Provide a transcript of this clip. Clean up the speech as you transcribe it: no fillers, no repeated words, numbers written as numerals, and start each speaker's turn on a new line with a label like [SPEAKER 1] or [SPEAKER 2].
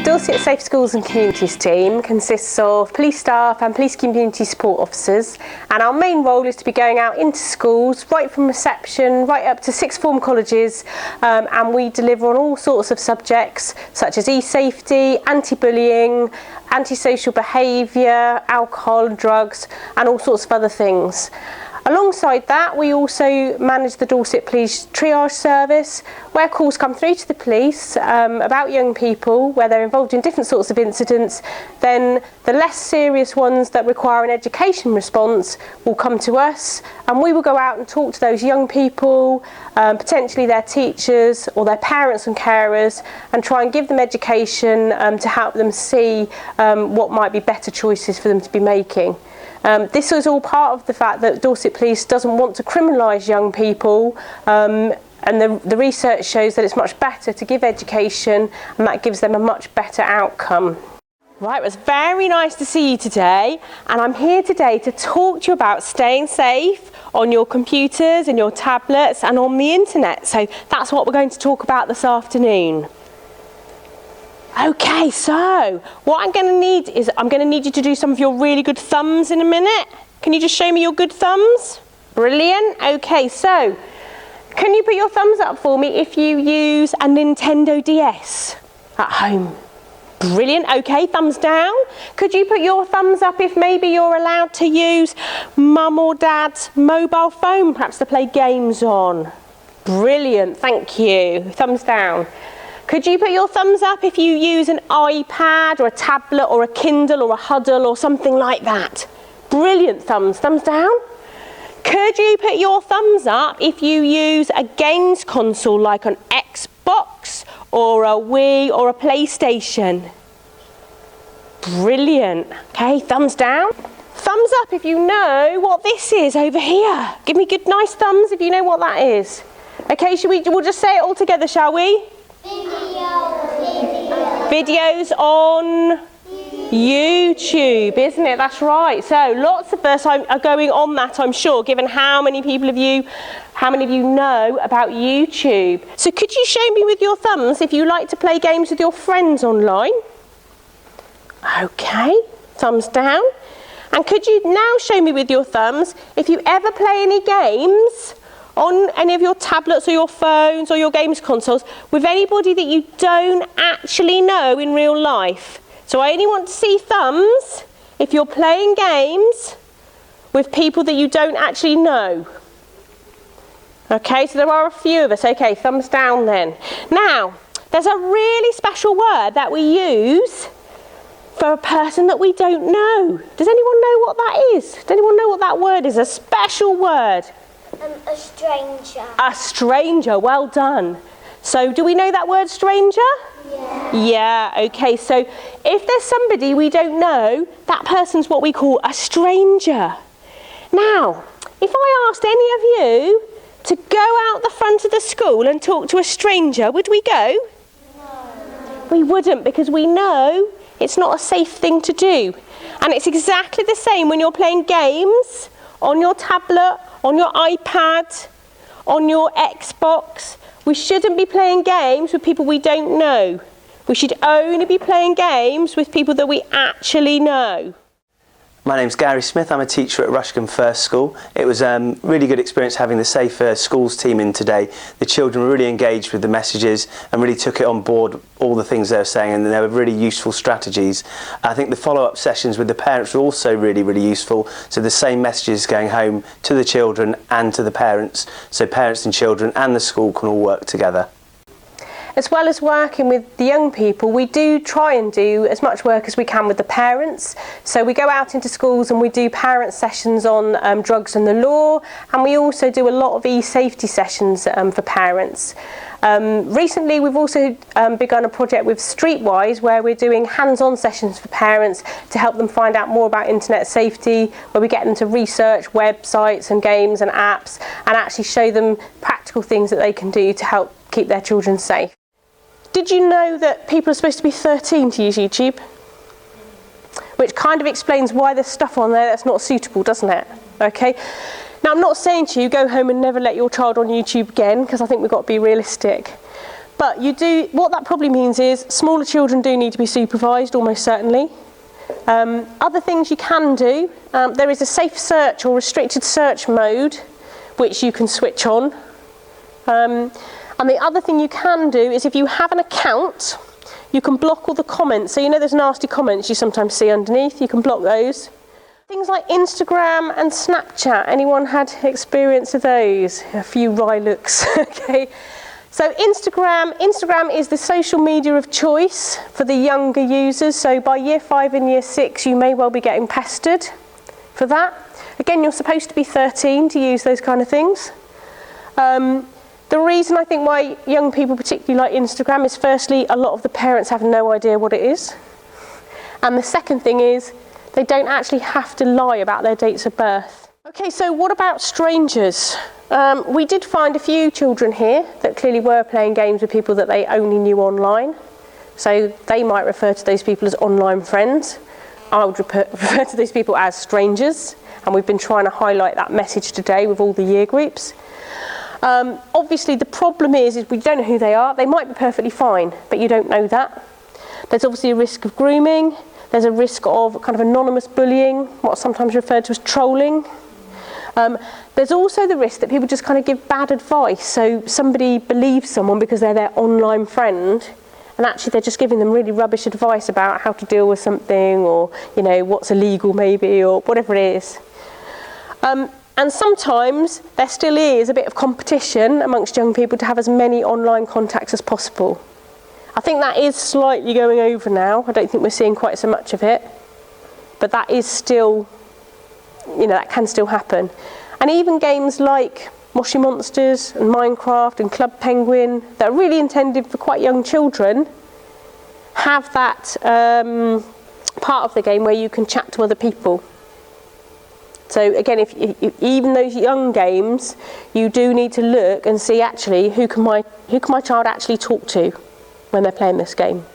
[SPEAKER 1] Dorset Safe Schools and Communities team consists of police staff and police community support officers, and our main role is to be going out into schools right from reception right up to sixth form colleges, and we deliver on all sorts of subjects such as e-safety, anti-bullying, antisocial behaviour, alcohol and drugs, and all sorts of other things. Alongside that, we also manage the Dorset Police Triage Service, where calls come through to the police about young people, where they're involved in different sorts of incidents. Then the less serious ones that require an education response will come to us, and we will go out and talk to those young people, potentially their teachers or their parents and carers, and try and give them education to help them see what might be better choices for them to be making. This is all part of the fact that Dorset Police doesn't want to criminalise young people, and the research shows that it's much better to give education, and that gives them a much better outcome. Right, it was very nice to see you today, and I'm here today to talk to you about staying safe on your computers and your tablets and on the internet. So that's what we're going to talk about this afternoon. Okay, so what I'm going to need is I'm going to need you to do some of your really good thumbs in a minute. Can you just show me your good thumbs? Brilliant. Okay, so can you put your thumbs up for me if you use a Nintendo DS at home? Brilliant. Okay, thumbs down. Could you put your thumbs up if maybe you're allowed to use mum or dad's mobile phone, perhaps to play games on? Brilliant. Thank you. Thumbs down. Could you put your thumbs up if you use an iPad or a tablet or a Kindle or a Huddle or something like that? Brilliant. Thumbs down. Could you put your thumbs up if you use a games console like an Xbox or a Wii or a PlayStation? Brilliant. Okay, thumbs down. Thumbs up if you know what this is over here. Give me good nice thumbs if you know what that is. Okay, we'll just say it all together, shall we? Videos on YouTube, isn't it? That's right. So lots of us are going on that, I'm sure, given how many of you know about YouTube. So could you show me with your thumbs if you like to play games with your friends online? Okay, thumbs down. And could you now show me with your thumbs if you ever play any games on any of your tablets or your phones or your games consoles with anybody that you don't actually know in real life? So I only want to see thumbs if you're playing games with people that you don't actually know. Okay, so there are a few of us. Okay, thumbs down then. Now, there's a really special word that we use for a person that we don't know. Does anyone know what that is? Does anyone know what that word is? A special word.
[SPEAKER 2] A stranger.
[SPEAKER 1] A stranger, well done. So do we know that word stranger?
[SPEAKER 2] Yeah.
[SPEAKER 1] Yeah, okay, so if there's somebody we don't know, that person's what we call a stranger. Now, if I asked any of you to go out the front of the school and talk to a stranger, would we go?
[SPEAKER 2] No.
[SPEAKER 1] We wouldn't, because we know it's not a safe thing to do. And it's exactly the same when you're playing games on your tablet, on your iPad, on your Xbox. We shouldn't be playing games with people we don't know. We should only be playing games with people that we actually know.
[SPEAKER 3] My name's Gary Smith. I'm a teacher at Rushcombe First School. It was a really good experience having the Safer Schools team in today. The children were really engaged with the messages and really took it on board, all the things they were saying, and they were really useful strategies. I think the follow-up sessions with the parents were also really, really useful. So the same messages going home to the children and to the parents, so parents and children and the school can all work together.
[SPEAKER 1] As well as working with the young people, we do try and do as much work as we can with the parents. So we go out into schools and we do parent sessions on drugs and the law, and we also do a lot of e-safety sessions for parents. Recently we've also begun a project with Streetwise where we're doing hands-on sessions for parents to help them find out more about internet safety, where we get them to research websites and games and apps and actually show them practical things that they can do to help keep their children safe. Did you know that people are supposed to be 13 to use YouTube? Which kind of explains why there's stuff on there that's not suitable, doesn't it? Okay. Now, I'm not saying to you, go home and never let your child on YouTube again, because I think we've got to be realistic. But what that probably means is smaller children do need to be supervised, almost certainly. Other things you can do, there is a safe search or restricted search mode which you can switch on. And the other thing you can do is if you have an account, you can block all the comments. So you know there's nasty comments you sometimes see underneath, you can block those. Things like Instagram and Snapchat, anyone had experience of those? A few wry looks, okay. So Instagram is the social media of choice for the younger users. So by year 5 and year 6, you may well be getting pestered for that. Again, you're supposed to be 13 to use those kind of things. The reason I think why young people particularly like Instagram is firstly, a lot of the parents have no idea what it is. And the second thing is, they don't actually have to lie about their dates of birth. Okay, so what about strangers? We did find a few children here that clearly were playing games with people that they only knew online. So they might refer to those people as online friends. I would refer to those people as strangers. And we've been trying to highlight that message today with all the year groups. Obviously the problem is we don't know who they are. They might be perfectly fine, but you don't know that. There's obviously a risk of grooming. There's a risk of kind of anonymous bullying, what's sometimes referred to as trolling. There's also the risk that people just kind of give bad advice. So somebody believes someone because they're their online friend, and actually they're just giving them really rubbish advice about how to deal with something, or what's illegal maybe, or whatever it is. And sometimes there still is a bit of competition amongst young people to have as many online contacts as possible. I think that is slightly going over now. I don't think we're seeing quite so much of it, but that is still, that can still happen. And even games like Moshi Monsters and Minecraft and Club Penguin that are really intended for quite young children have that part of the game where you can chat to other people. So again, if even those young games, you do need to look and see actually who can my child actually talk to when they're playing this game.